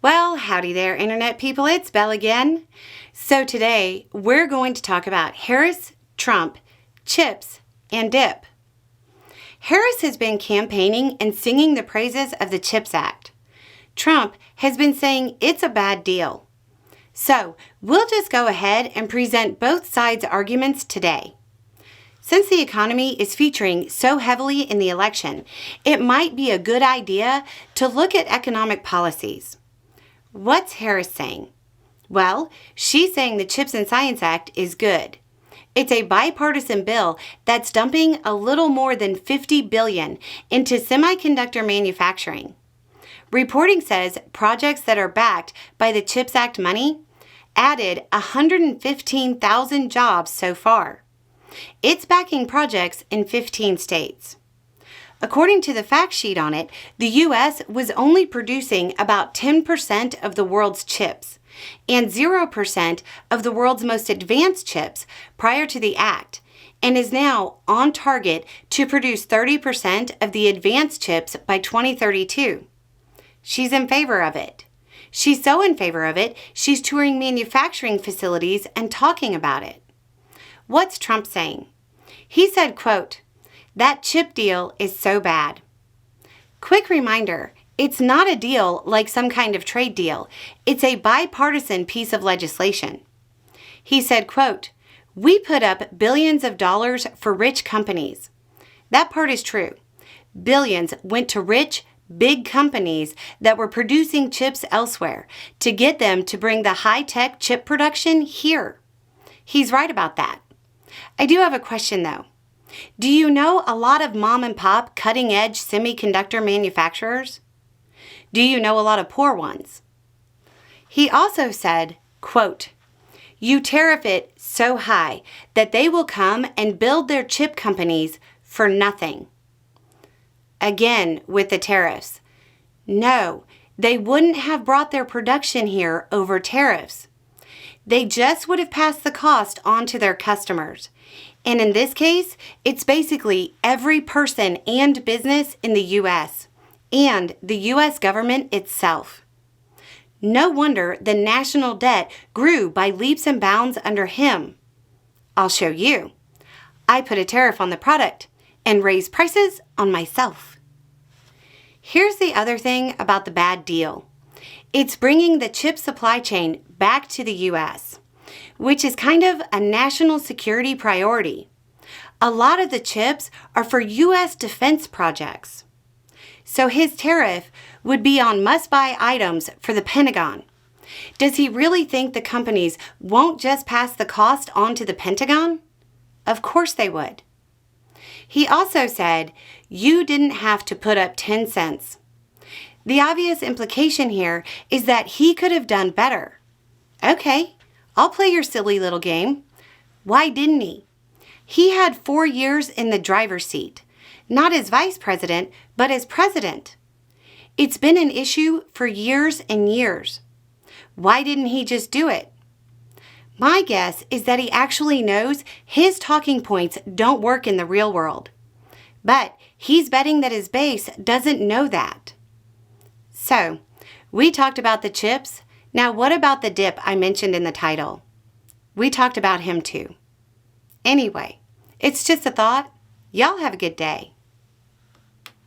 Well, howdy there, Internet people. It's Belle again. So today, we're going to talk about Harris, Trump, chips, and dip. Harris has been campaigning and singing the praises of the CHIPS Act. Trump has been saying it's a bad deal. So, we'll just go ahead and present both sides' arguments today. Since the economy is featuring so heavily in the election, it might be a good idea to look at economic policies. What's Harris saying? Well, she's saying the CHIPS and Science Act is good. It's a bipartisan bill that's dumping a little more than $50 billion into semiconductor manufacturing. Reporting says projects that are backed by the CHIPS Act money added 115,000 jobs so far. It's backing projects in 15 states. According to the fact sheet on it, the U.S. was only producing about 10% of the world's chips and 0% of the world's most advanced chips prior to the act, and is now on target to produce 30% of the advanced chips by 2032. She's in favor of it. She's so in favor of it, she's touring manufacturing facilities and talking about it. What's Trump saying? He said, quote, "That chip deal is so bad." Quick reminder, it's not a deal like some kind of trade deal. It's a bipartisan piece of legislation. He said, quote, "We put up billions of dollars for rich companies." That part is true. Billions went to rich, big companies that were producing chips elsewhere to get them to bring the high-tech chip production here. He's right about that. I do have a question though. Do you know a lot of mom and pop cutting-edge semiconductor manufacturers? Do you know a lot of poor ones? He also said, quote, "You tariff it so high that they will come and build their chip companies for nothing." Again, with the tariffs. No, they wouldn't have brought their production here over tariffs. They just would have passed the cost on to their customers. And in this case, it's basically every person and business in the U.S. and the U.S. government itself. No wonder the national debt grew by leaps and bounds under him. I'll show you. I put a tariff on the product and raised prices on myself. Here's the other thing about the bad deal. It's bringing the chip supply chain back to the U.S., which is kind of a national security priority. A lot of the chips are for U.S. defense projects. So his tariff would be on must-buy items for the Pentagon. Does he really think the companies won't just pass the cost on to the Pentagon? Of course they would. He also said, "You didn't have to put up 10 cents. The obvious implication here is that he could have done better. Okay, I'll play your silly little game. Why didn't he? He had 4 years in the driver's seat, not as vice president, but as president. It's been an issue for years and years. Why didn't he just do it? My guess is that he actually knows his talking points don't work in the real world. But he's betting that his base doesn't know that. So, we talked about the chips. Now what about the dip I mentioned in the title? We talked about him too. Anyway, it's just a thought. Y'all have a good day.